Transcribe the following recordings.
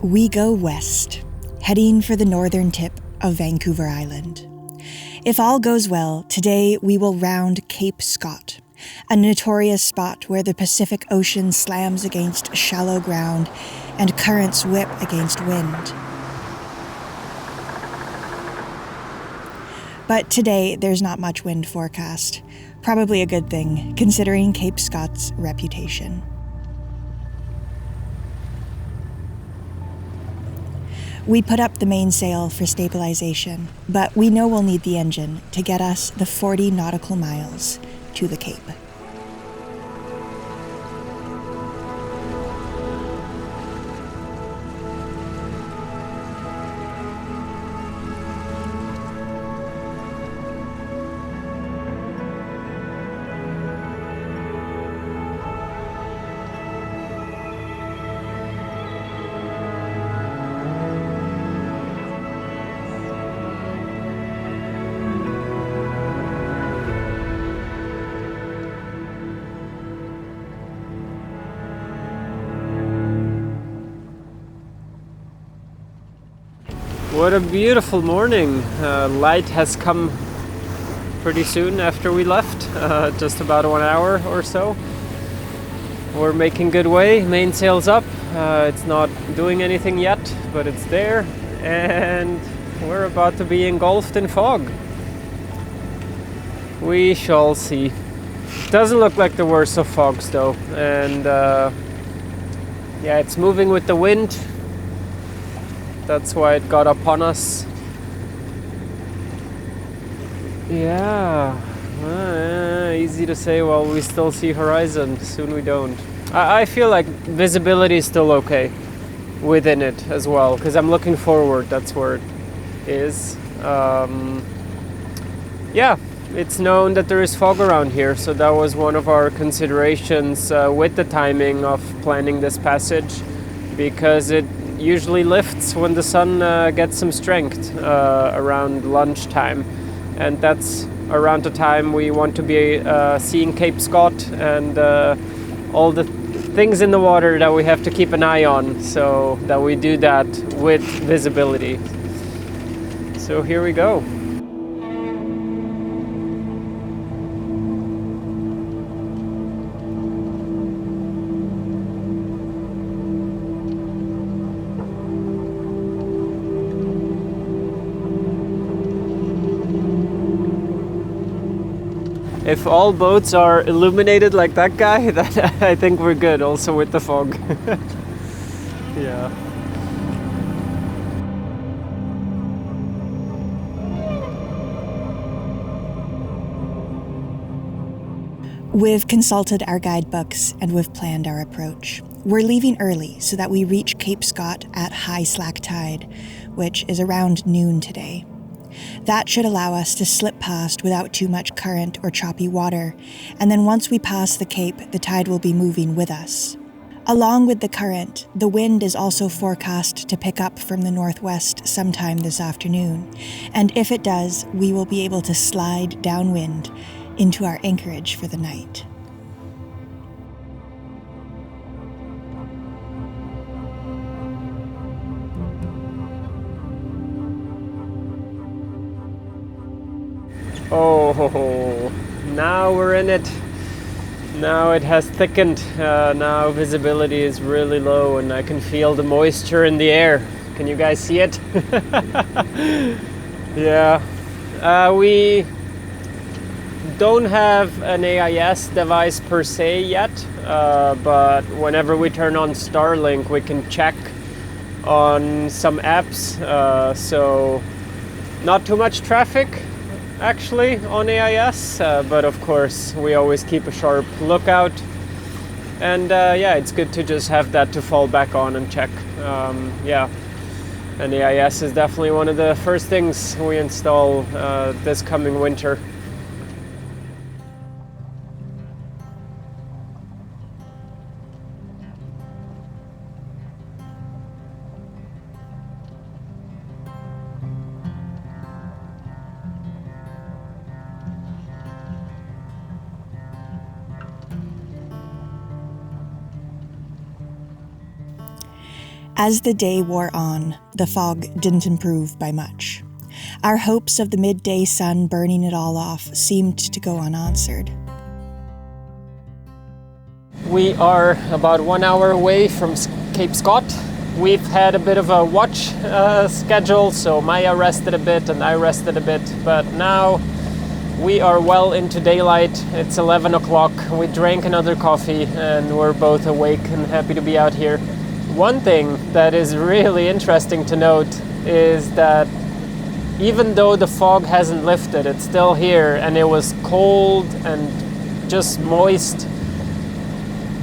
We go west, heading for the northern tip of Vancouver Island. If all goes well, today we will round Cape Scott, a notorious spot where the Pacific Ocean slams against shallow ground and currents whip against wind. But today there's not much wind forecast. Probably a good thing, considering Cape Scott's reputation. We put up the mainsail for stabilization, but we know we'll need the engine to get us the 40 nautical miles to the Cape. What a beautiful morning. Light has come pretty soon after we left, just about 1 hour or so. We're making good way, mainsail's up. It's not doing anything yet, but it's there, and we're about to be engulfed in fog. We shall see. Doesn't look like the worst of fogs though, and yeah, it's moving with the wind. That's why it got upon us. Yeah, easy to say while we still see horizon. Soon we don't. I feel like visibility is still okay within it as well, because I'm looking forward. That's where it is. Yeah, it's known that there is fog around here, so that was one of our considerations with the timing of planning this passage, because it usually lifts when the sun gets some strength around lunchtime, and that's around the time we want to be seeing Cape Scott and all the things in the water that we have to keep an eye on, so that we do that with visibility. So here we go. If all boats are illuminated like that guy, then I think we're good, also with the fog. Yeah. We've consulted our guidebooks and we've planned our approach. We're leaving early so that we reach Cape Scott at high slack tide, which is around noon today. That should allow us to slip past without too much current or choppy water, and then once we pass the Cape, the tide will be moving with us. Along with the current, the wind is also forecast to pick up from the northwest sometime this afternoon, and if it does, we will be able to slide downwind into our anchorage for the night. Oh, now we're in it. Now it has thickened. Now visibility is really low and I can feel the moisture in the air. Can you guys see it? Yeah. We don't have an AIS device per se yet, but whenever we turn on Starlink, we can check on some apps. So not too much traffic actually on AIS, but of course we always keep a sharp lookout, and yeah, it's good to just have that to fall back on and check. Yeah, and AIS is definitely one of the first things we install this coming winter. As the day wore on, the fog didn't improve by much. Our hopes of the midday sun burning it all off seemed to go unanswered. We are about 1 hour away from Cape Scott. We've had a bit of a watch schedule, so Maya rested a bit and I rested a bit, but now we are well into daylight. It's 11 o'clock. We drank another coffee and we're both awake and happy to be out here. One thing that is really interesting to note is that even though the fog hasn't lifted, it's still here, and it was cold and just moist.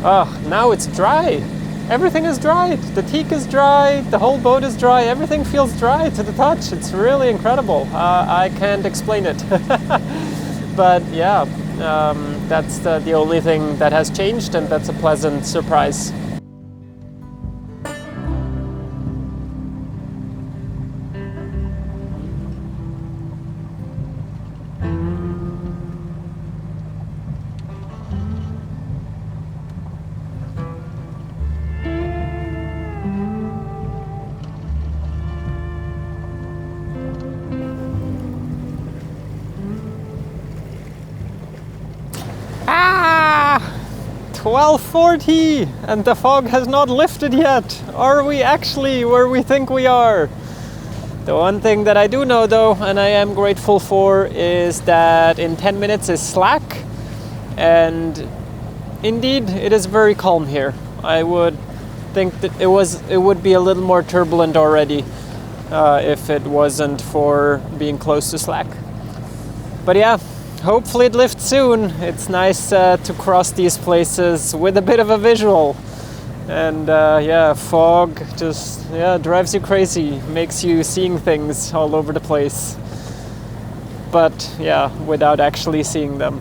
Now it's dry. Everything is dry. The teak is dry, the whole boat is dry, everything feels dry to the touch. It's really incredible. I can't explain it. But yeah, that's the only thing that has changed, and that's a pleasant surprise. Ah! 12:40 and the fog has not lifted yet. Are we actually where we think we are? The one thing that I do know though, and I am grateful for, is that in 10 minutes is slack, and indeed it is very calm here. I would think that it would be a little more turbulent already if it wasn't for being close to slack. But yeah, hopefully it lifts soon. It's nice to cross these places with a bit of a visual. And yeah, fog just drives you crazy, makes you seeing things all over the place. But yeah, without actually seeing them.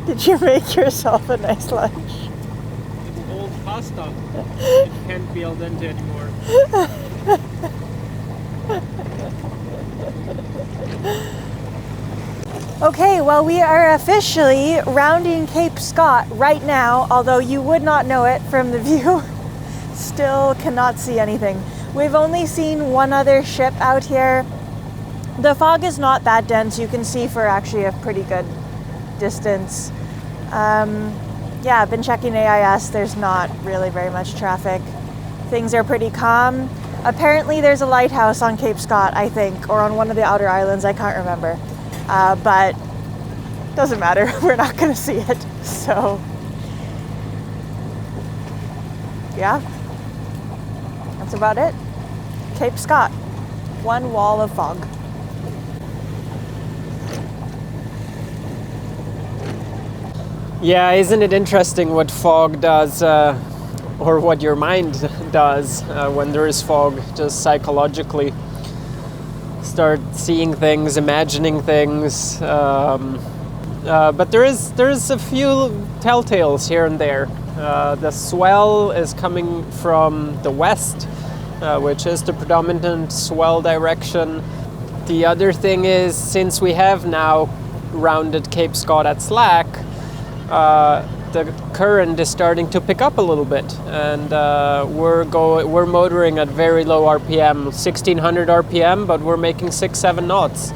Did you make yourself a nice lunch? It's old pasta. It can't be al dente anymore. Okay, well, we are officially rounding Cape Scott right now, although you would not know it from the view. Still cannot see anything. We've only seen one other ship out here. The fog is not that dense. You can see for actually a pretty good distance. Yeah, I've been checking AIS. There's not really very much traffic. Things are pretty calm. Apparently there's a lighthouse on Cape Scott, I think, or on one of the outer islands. I can't remember. But doesn't matter. We're not going to see it. So yeah, that's about it. Cape Scott, one wall of fog. Yeah, isn't it interesting what fog does, or what your mind does when there is fog, just psychologically? Start seeing things, imagining things, but there is a few telltales here and there. The swell is coming from the west, which is the predominant swell direction. The other thing is, since we have now rounded Cape Scott at slack, the current is starting to pick up a little bit, and we're motoring at very low RPM, 1600 RPM, but we're making 6-7 knots,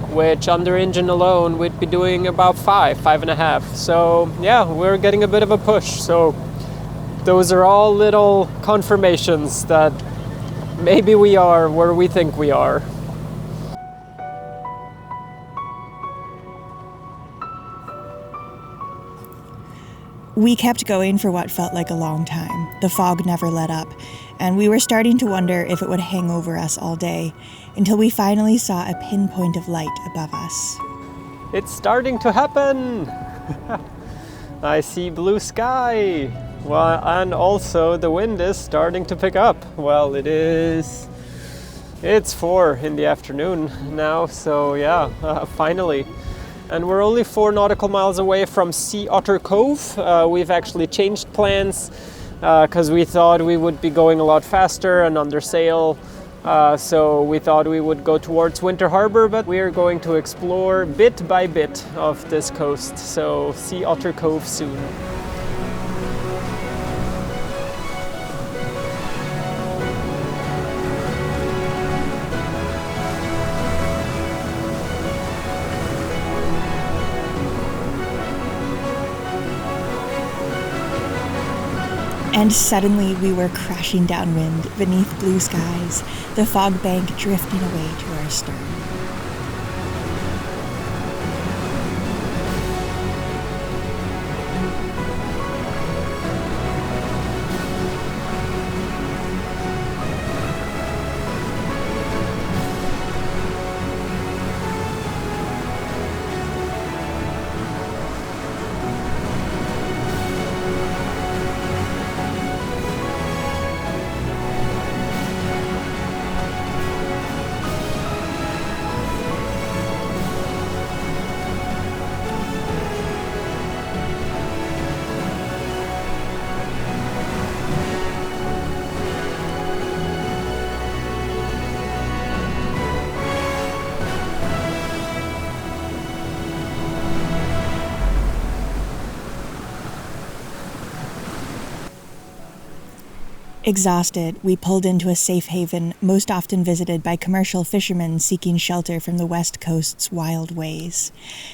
which under engine alone we'd be doing about 5.5. So yeah, we're getting a bit of a push. So those are all little confirmations that maybe we are where we think we are. We kept going for what felt like a long time. The fog never let up, and we were starting to wonder if it would hang over us all day, until we finally saw a pinpoint of light above us. It's starting to happen! I see blue sky! Well, and also the wind is starting to pick up. Well, it's 4 in the afternoon now, so yeah, finally. And we're only 4 nautical miles away from Otter Cove. We've actually changed plans because we thought we would be going a lot faster and under sail. So we thought we would go towards Winter Harbor, but we are going to explore bit by bit of this coast. So see Otter Cove soon. And suddenly we were crashing downwind beneath blue skies, the fog bank drifting away to our stern. Exhausted, we pulled into a safe haven most often visited by commercial fishermen seeking shelter from the West Coast's wild ways.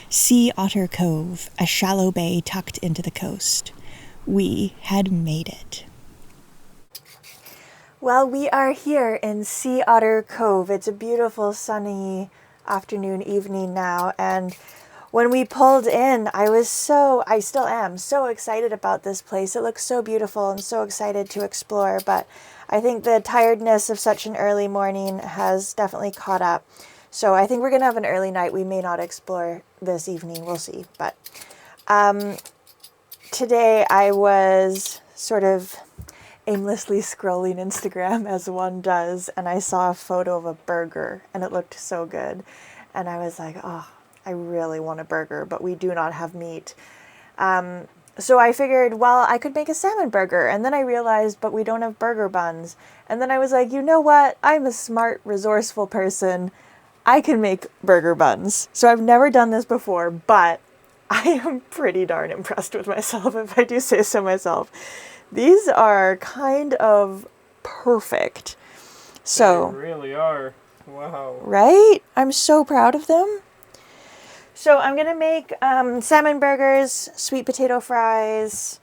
Sea Otter Cove, a shallow bay tucked into the coast. We had made it. Well, we are here in Sea Otter Cove. It's a beautiful sunny afternoon, evening now, and when we pulled in, I still am so excited about this place. It looks so beautiful and so excited to explore, but I think the tiredness of such an early morning has definitely caught up. So I think we're going to have an early night. We may not explore this evening. We'll see. But today I was sort of aimlessly scrolling Instagram as one does, and I saw a photo of a burger, and it looked so good. And I was like, oh, I really want a burger, but we do not have meat. So I figured, well, I could make a salmon burger. And then I realized, but we don't have burger buns. And then I was like, you know what? I'm a smart, resourceful person. I can make burger buns. So I've never done this before, but I am pretty darn impressed with myself, if I do say so myself. These are kind of perfect. So They really are. Wow. Right? I'm so proud of them. So I'm going to make salmon burgers, sweet potato fries,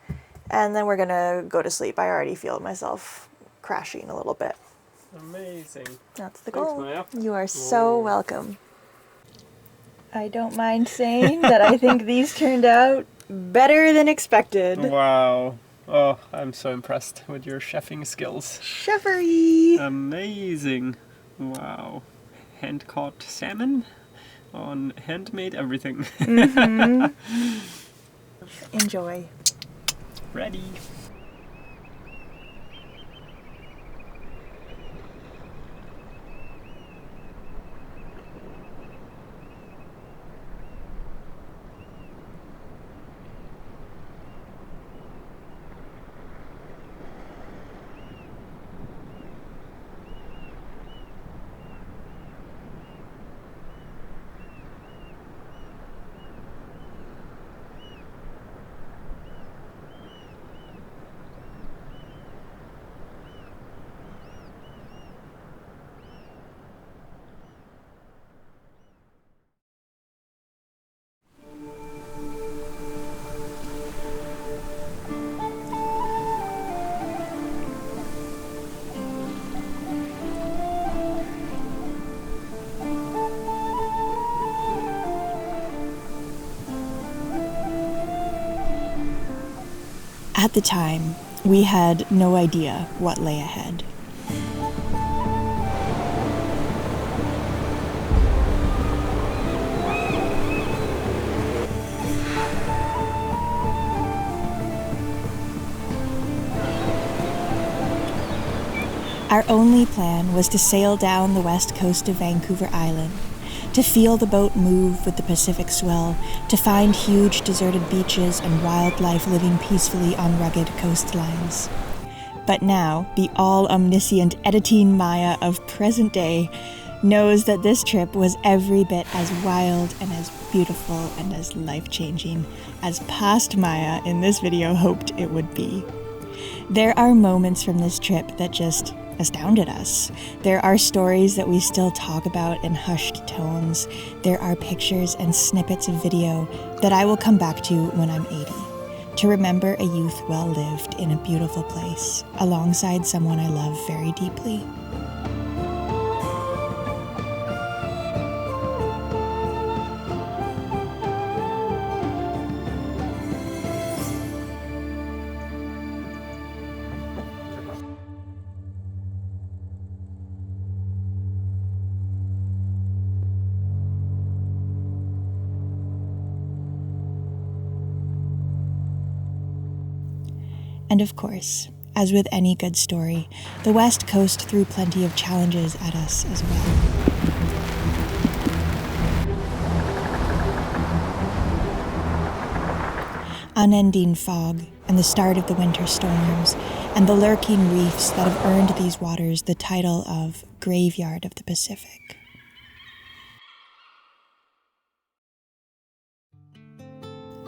and then we're going to go to sleep. I already feel myself crashing a little bit. Amazing. That's the goal. Thanks, Maya. You are so welcome. I don't mind saying that I think these turned out better than expected. Wow. Oh, I'm so impressed with your chefing skills. Chefery! Amazing. Wow. Hand-caught salmon on handmade everything. Mm-hmm. Enjoy. Ready. At the time, we had no idea what lay ahead. Our only plan was to sail down the west coast of Vancouver Island, to feel the boat move with the Pacific swell, to find huge deserted beaches and wildlife living peacefully on rugged coastlines. But now, the all-omniscient editing Maya of present day knows that this trip was every bit as wild and as beautiful and as life-changing as past Maya in this video hoped it would be. There are moments from this trip that just astounded us. There are stories that we still talk about in hushed tones. There are pictures and snippets of video that I will come back to when I'm 80, to remember a youth well lived in a beautiful place, alongside someone I love very deeply. And of course, as with any good story, the West Coast threw plenty of challenges at us as well. Unending fog and the start of the winter storms and the lurking reefs that have earned these waters the title of Graveyard of the Pacific.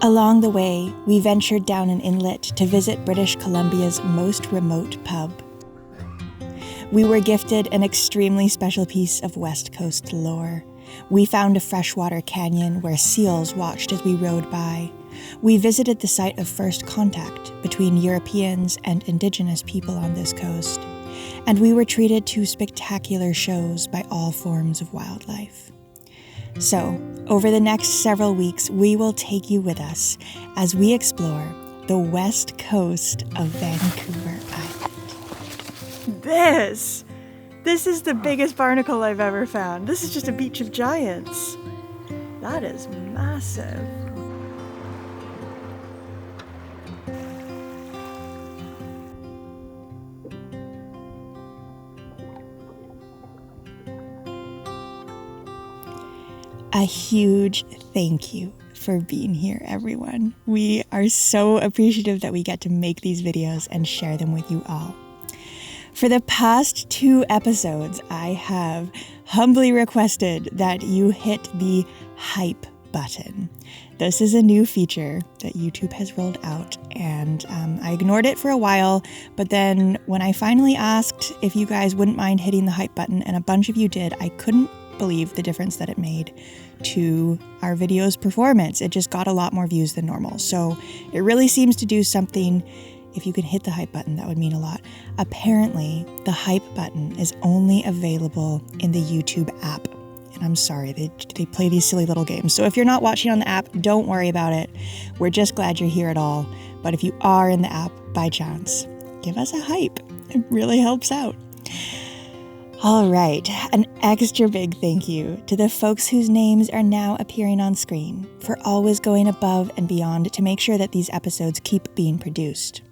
Along the way, we ventured down an inlet to visit British Columbia's most remote pub. We were gifted an extremely special piece of West Coast lore. We found a freshwater canyon where seals watched as we rode by. We visited the site of first contact between Europeans and Indigenous people on this coast. And we were treated to spectacular shows by all forms of wildlife. So, over the next several weeks, we will take you with us as we explore the west coast of Vancouver Island. This is the biggest barnacle I've ever found. This is just a beach of giants. That is massive. A huge thank you for being here, everyone. We are so appreciative that we get to make these videos and share them with you all. For the past 2 episodes, I have humbly requested that you hit the hype button. This is a new feature that YouTube has rolled out, and I ignored it for a while, but then when I finally asked if you guys wouldn't mind hitting the hype button, and a bunch of you did, I couldn't believe the difference that it made to our video's performance. It just got a lot more views than normal. So it really seems to do something. If you could hit the hype button, that would mean a lot. Apparently, the hype button is only available in the YouTube app. And I'm sorry, they play these silly little games. So if you're not watching on the app, don't worry about it. We're just glad you're here at all. But if you are in the app by chance, give us a hype. It really helps out. All right, an extra big thank you to the folks whose names are now appearing on screen for always going above and beyond to make sure that these episodes keep being produced.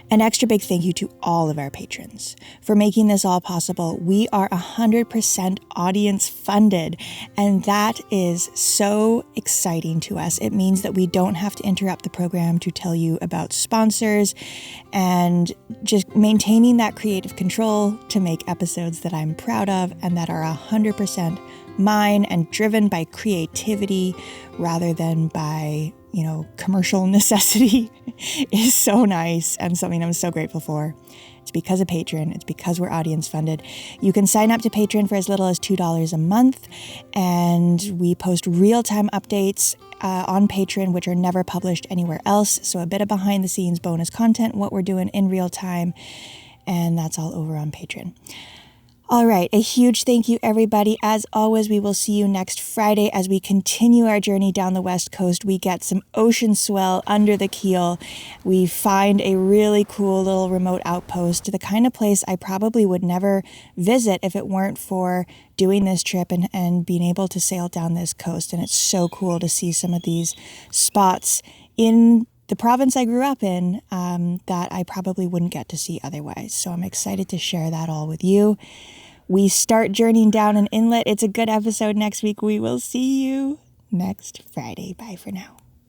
An extra big thank you to all of our patrons for making this all possible. We are 100% audience funded, and that is so exciting to us. It means that we don't have to interrupt the program to tell you about sponsors and just maintaining that creative control to make episodes that I'm proud of and that are 100% mine and driven by creativity rather than by commercial necessity is so nice and something I'm so grateful for. It's because of Patreon. It's because we're audience funded. You can sign up to Patreon for as little as $2 a month, and we post real-time updates on Patreon, which are never published anywhere else. So a bit of behind the scenes bonus content, what we're doing in real time, and that's all over on Patreon. All right, a huge thank you, everybody. As always, we will see you next Friday as we continue our journey down the West Coast. We get some ocean swell under the keel. We find a really cool little remote outpost, the kind of place I probably would never visit if it weren't for doing this trip and being able to sail down this coast. And it's so cool to see some of these spots in the province I grew up in that I probably wouldn't get to see otherwise. So I'm excited to share that all with you. We start journeying down an inlet. It's a good episode next week. We will see you next Friday. Bye for now.